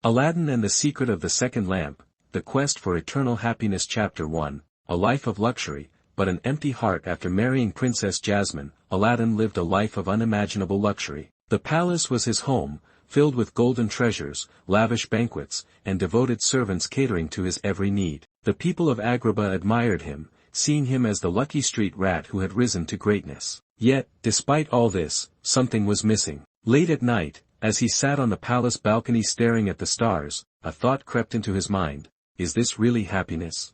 Aladdin and the Secret of the Second Lamp, The Quest for Eternal Happiness Chapter 1, A Life of Luxury, but an empty heart. After marrying Princess Jasmine, Aladdin lived a life of unimaginable luxury. The palace was his home, filled with golden treasures, lavish banquets, and devoted servants catering to his every need. The people of Agrabah admired him, seeing him as the lucky street rat who had risen to greatness. Yet, despite all this, something was missing. Late at night, as he sat on the palace balcony staring at the stars, a thought crept into his mind: is this really happiness?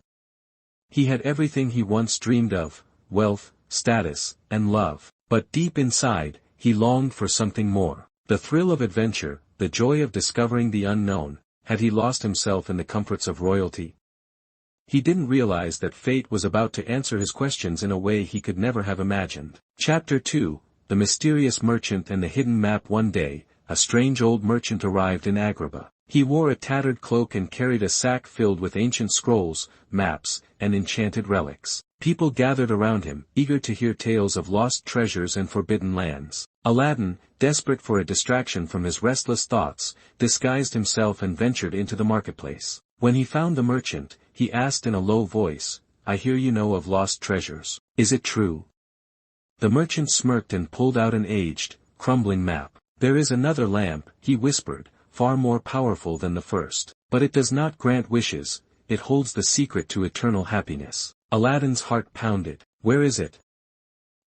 He had everything he once dreamed of: wealth, status, and love. But deep inside, he longed for something more. The thrill of adventure, the joy of discovering the unknown. Had he lost himself in the comforts of royalty? He didn't realize that fate was about to answer his questions in a way he could never have imagined. Chapter 2, The Mysterious Merchant and the Hidden Map. One day, a strange old merchant arrived in Agrabah. He wore a tattered cloak and carried a sack filled with ancient scrolls, maps, and enchanted relics. People gathered around him, eager to hear tales of lost treasures and forbidden lands. Aladdin, desperate for a distraction from his restless thoughts, disguised himself and ventured into the marketplace. When he found the merchant, he asked in a low voice, "I hear you know of lost treasures. Is it true?" The merchant smirked and pulled out an aged, crumbling map. "There is another lamp," he whispered, "far more powerful than the first. But it does not grant wishes, it holds the secret to eternal happiness." Aladdin's heart pounded. "Where is it?"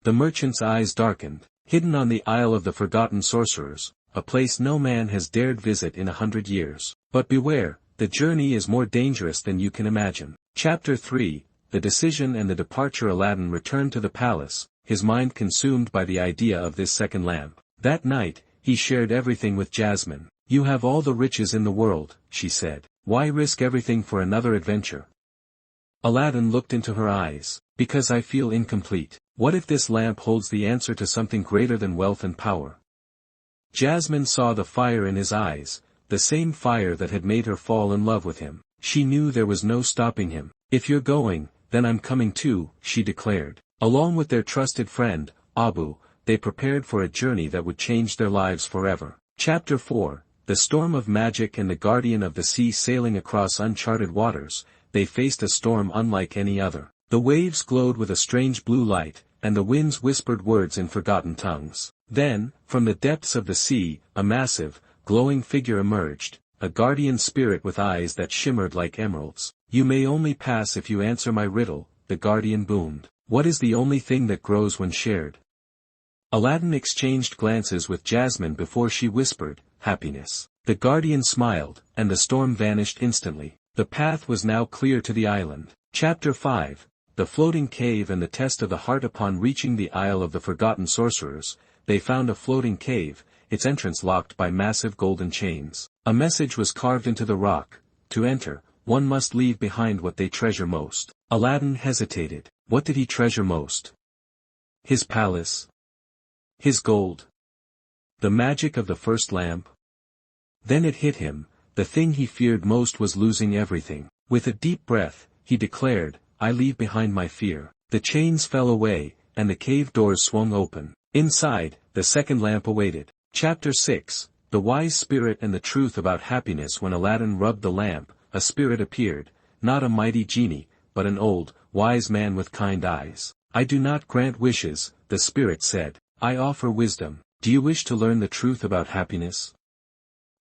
The merchant's eyes darkened. "Hidden on the Isle of the Forgotten Sorcerers, a place no man has dared visit in 100 years. But beware, the journey is more dangerous than you can imagine." Chapter 3, The Decision and the Departure. Aladdin returned to the palace, his mind consumed by the idea of this second lamp. That night, he shared everything with Jasmine. "You have all the riches in the world," she said. "Why risk everything for another adventure?" Aladdin looked into her eyes. "Because I feel incomplete. What if this lamp holds the answer to something greater than wealth and power?" Jasmine saw the fire in his eyes, the same fire that had made her fall in love with him. She knew there was no stopping him. "If you're going, then I'm coming too," she declared. Along with their trusted friend, Abu, they prepared for a journey that would change their lives forever. Chapter 4, The Storm of Magic and the Guardian of the Sea. Sailing across uncharted waters, they faced a storm unlike any other. The waves glowed with a strange blue light, and the winds whispered words in forgotten tongues. Then, from the depths of the sea, a massive, glowing figure emerged, a guardian spirit with eyes that shimmered like emeralds. "You may only pass if you answer my riddle," the guardian boomed. "What is the only thing that grows when shared?" Aladdin exchanged glances with Jasmine before she whispered, "Happiness." The guardian smiled, and the storm vanished instantly. The path was now clear to the island. Chapter 5, The Floating Cave and the Test of the Heart. Upon reaching the Isle of the Forgotten Sorcerers, they found a floating cave, its entrance locked by massive golden chains. A message was carved into the rock: to enter, one must leave behind what they treasure most. Aladdin hesitated. What did he treasure most? His palace? His gold? The magic of the first lamp? Then it hit him: the thing he feared most was losing everything. With a deep breath, he declared, "I leave behind my fear." The chains fell away, and the cave doors swung open. Inside, the second lamp awaited. Chapter 6, The Wise Spirit and the Truth about Happiness. When Aladdin rubbed the lamp, a spirit appeared, not a mighty genie, but an old, wise man with kind eyes. "I do not grant wishes," the spirit said. "I offer wisdom. Do you wish to learn the truth about happiness?"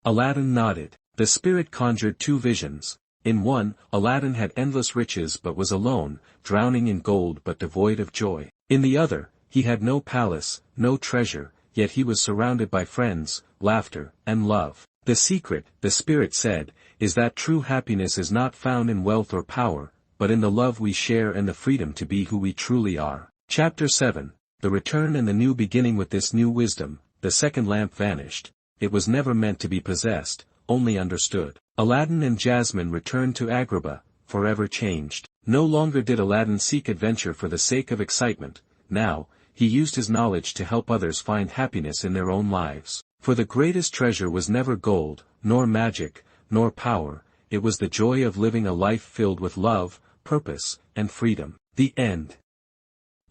Aladdin nodded. The spirit conjured two visions. In one, Aladdin had endless riches but was alone, drowning in gold but devoid of joy. In the other, he had no palace, no treasure, yet he was surrounded by friends, laughter, and love. "The secret," the spirit said, "is that true happiness is not found in wealth or power, but in the love we share and the freedom to be who we truly are." Chapter 7, The Return and the New Beginning. With this new wisdom, the second lamp vanished. It was never meant to be possessed, only understood. Aladdin and Jasmine returned to Agrabah, forever changed. No longer did Aladdin seek adventure for the sake of excitement. Now, he used his knowledge to help others find happiness in their own lives. For the greatest treasure was never gold, nor magic, nor power. It was the joy of living a life filled with love, purpose, and freedom. The end.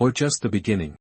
Or just the beginning.